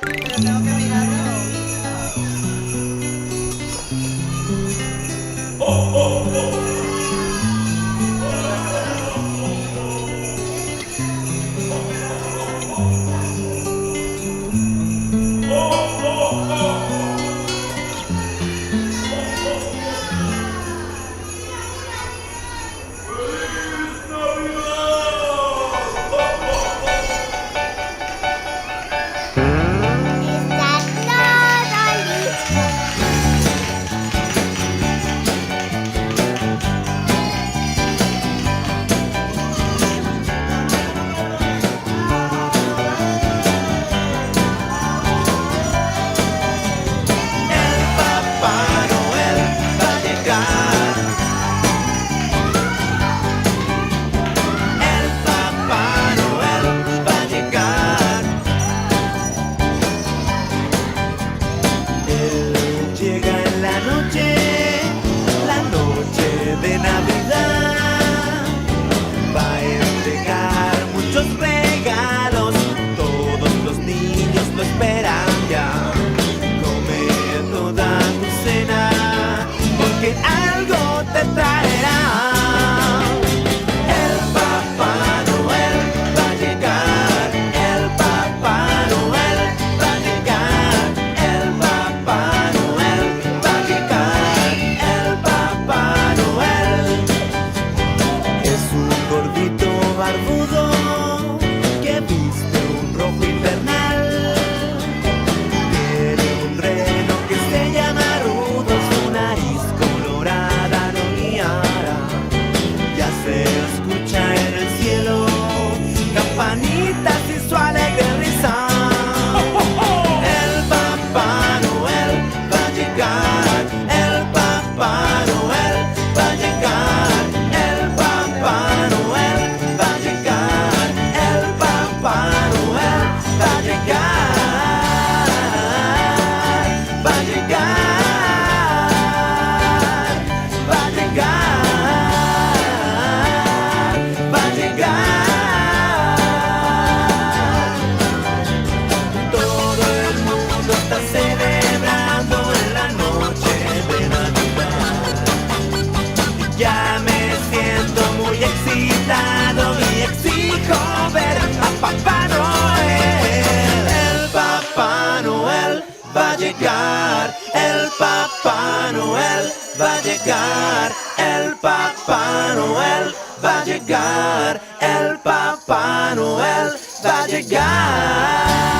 Pero tengo que mirarlo. Está todo listo. Papá Noel va a llegar. El Papá Noel va a llegar. Él llega en la noche de Navidad. Va a entregar muchos regalos. Todos los niños lo esperan ya. Come toda tu cena, porque algo te traerá. El Papá Noel va a llegar. El Papá Noel va a llegar. El Papá Noel va a llegar. El Papá Noel es un gordito barbudo que viste un rojo invernal. Tiene un reno que se llama Rudo, su nariz colorada no guiará. Ya se escucha en el cielo campanitas y su alegre risa. El Papá Noel va a llegar. El Papá Noel va a llegar. El Papá Noel va a llegar. El Papá Noel va a llegar. Va a llegar. Va a llegar. Va a llegar. Todo el mundo está celebrando en la noche de Navidad. Ya me siento muy excitado y exijo ver a Papá Noel. El Papá Noel va a llegar. El Papá Noel va a llegar. El Papá Noel va a llegar. El Papá Noel va a llegar.